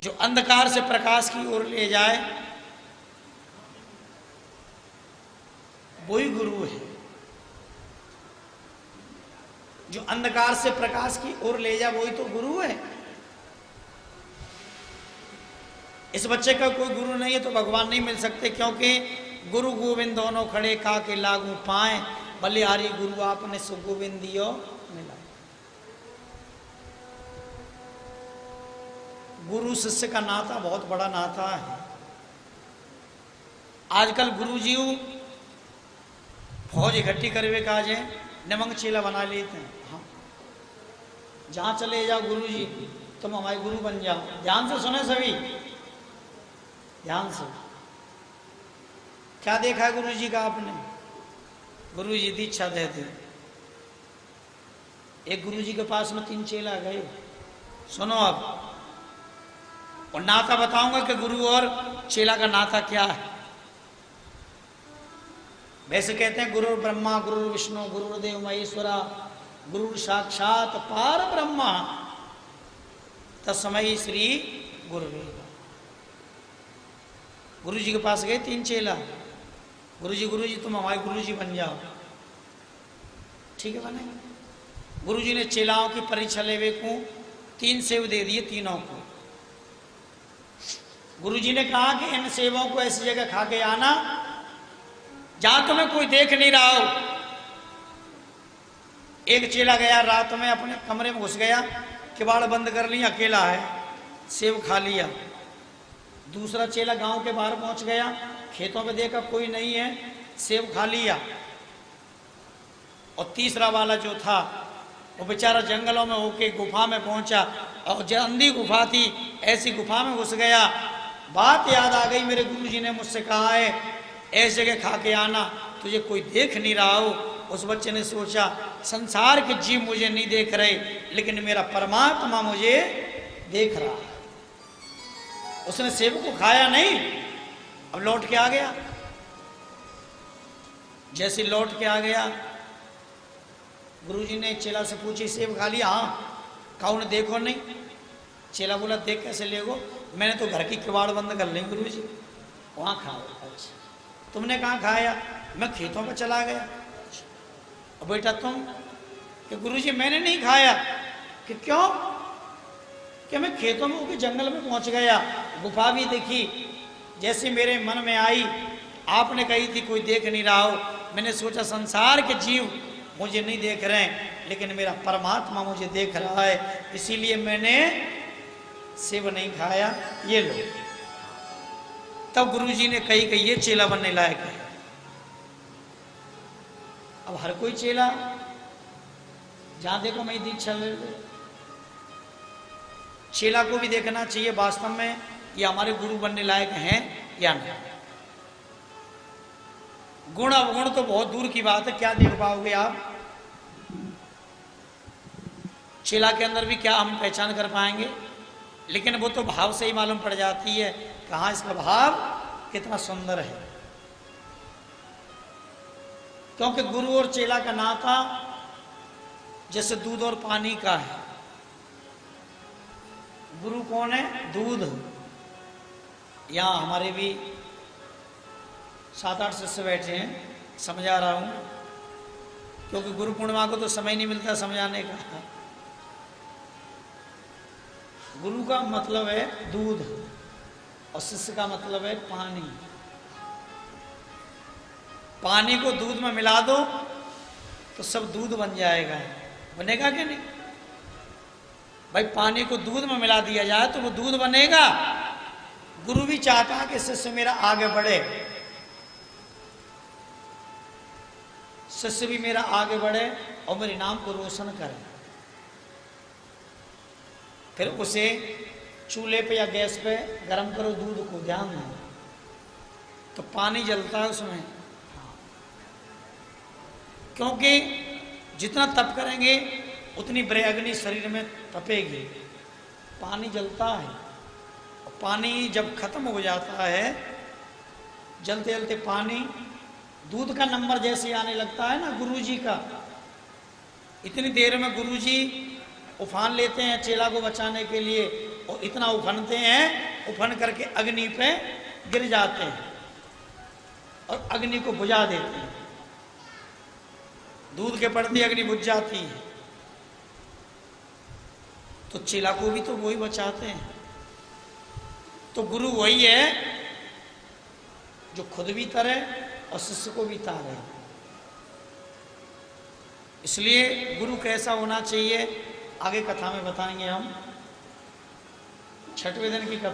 जो अंधकार से प्रकाश की ओर ले जाए वही गुरु है। जो अंधकार से प्रकाश की ओर ले जाए वही तो गुरु है। इस बच्चे का कोई गुरु नहीं है तो भगवान नहीं मिल सकते, क्योंकि गुरु गोविंद दोनों खड़े का के लागू पाए, बलिहारी गुरु आपने सु गोविंद दियो मिला। गुरु शिष्य का नाता बहुत बड़ा नाता है। आजकल गुरु जी फौज इकट्ठी करवे काज है, निमंग चेला बना लेते हैं। हाँ, जहां चले जाओ गुरु जी तुम हमारे गुरु बन जाओ। ध्यान से सुने सभी, ध्यान से। क्या देखा है गुरु जी का आपने? गुरु जी दीक्षा देते। एक गुरु जी के पास में 3 चेला गए। सुनो अब, और नाता बताऊंगा कि गुरु और चेला का नाता क्या है। वैसे कहते हैं गुरु ब्रह्मा गुरु विष्णु गुरुदेव महेश्वरा गुरु साक्षात पार ब्रह्मा तस्मै श्री गुरुवे। गुरु जी के पास गए 3 चेला। गुरु जी तुम हमारे गुरु जी बन जाओ। ठीक है बने। गुरु जी ने चेलाओं की परीक्षा लेवे को 3 सेव दे दिए तीनों को। गुरु जी ने कहा कि इन सेवों को ऐसी जगह खा के आना जहां तुम्हें कोई देख नहीं रहा हो। एक चेला गया रात में अपने कमरे में घुस गया, किवाड़ बंद कर लिया, अकेला है, सेब खा लिया। दूसरा चेला गांव के बाहर पहुंच गया, खेतों में देखा कोई नहीं है, सेब खा लिया। और तीसरा वाला जो था वो बेचारा जंगलों में होके गुफा में पहुंचा, और जो अंधी गुफा थी ऐसी गुफा में घुस गया। बात याद आ गई, मेरे गुरुजी ने मुझसे कहा है ऐसी जगह खा के आना, तुझे कोई देख नहीं रहा हो। उस बच्चे ने सोचा संसार के जीव मुझे नहीं देख रहे, लेकिन मेरा परमात्मा मुझे देख रहा है। उसने सेब को खाया नहीं, अब लौट के आ गया। जैसे लौट के आ गया, गुरुजी ने चेला से पूछी सेब खा लिया? हाँ। कहा देखो नहीं? चेला बोला देख कैसे लेगो, मैंने तो घर की किवाड़ बंद कर ली गुरुजी, वहां खाओ। अच्छा, तुमने कहाँ खाया? मैं खेतों में चला गया। और बेटा तुम? कि गुरुजी मैंने नहीं खाया। कि क्यों? कि मैं खेतों में होकर जंगल में पहुंच गया, गुफा भी देखी, जैसे मेरे मन में आई आपने कही थी कोई देख नहीं रहा हो, मैंने सोचा संसार के जीव मुझे नहीं देख रहे हैं, लेकिन मेरा परमात्मा मुझे देख रहा है, इसीलिए मैंने सेब नहीं खाया, ये लो। तब गुरुजी ने कही कि ये चेला बनने लायक है। अब हर कोई चेला जहां देखो मैं दीक्षा ले ले। चेला को भी देखना चाहिए वास्तव में ये हमारे गुरु बनने लायक हैं या नहीं। गुण अवगुण तो बहुत दूर की बात है, क्या देख पाओगे आप? चेला के अंदर भी क्या हम पहचान कर पाएंगे? लेकिन वो तो भाव से ही मालूम पड़ जाती है, कहाँ इसका भाव कितना सुंदर है। क्योंकि गुरु और चेला का नाता जैसे दूध और पानी का है। गुरु कौन है? दूध। यहाँ हमारे भी 7-8 शिष्य बैठे हैं, समझा रहा हूँ, क्योंकि गुरु पूर्णिमा को तो समय नहीं मिलता समझाने का। गुरु का मतलब है दूध और शिष्य का मतलब है पानी। पानी को दूध में मिला दो तो सब दूध बन जाएगा, बनेगा कि नहीं भाई? पानी को दूध में मिला दिया जाए तो वो दूध बनेगा। गुरु भी चाहता है कि शिष्य मेरा आगे बढ़े, शिष्य भी मेरा आगे बढ़े और मेरे नाम को रोशन करे। फिर उसे चूल्हे पे या गैस पे गरम करो दूध को, ध्यान दो, तो पानी जलता है उसमें। क्योंकि जितना तप करेंगे उतनी अग्नि शरीर में तपेगी, पानी जलता है। पानी जब खत्म हो जाता है, जलते जलते पानी, दूध का नंबर जैसे आने लगता है ना गुरुजी का, इतनी देर में गुरुजी उफान लेते हैं चेला को बचाने के लिए, और इतना उफनते हैं, उफन करके अग्नि पे गिर जाते हैं और अग्नि को बुझा देते हैं। दूध के पड़ते अग्नि बुझ जाती है, तो चेला को भी तो वही बचाते हैं। तो गुरु वही है जो खुद भी तरे और शिष्य को भी तारे। इसलिए गुरु कैसा होना चाहिए आगे कथा में बताएंगे हम। छठवें दिन की कथा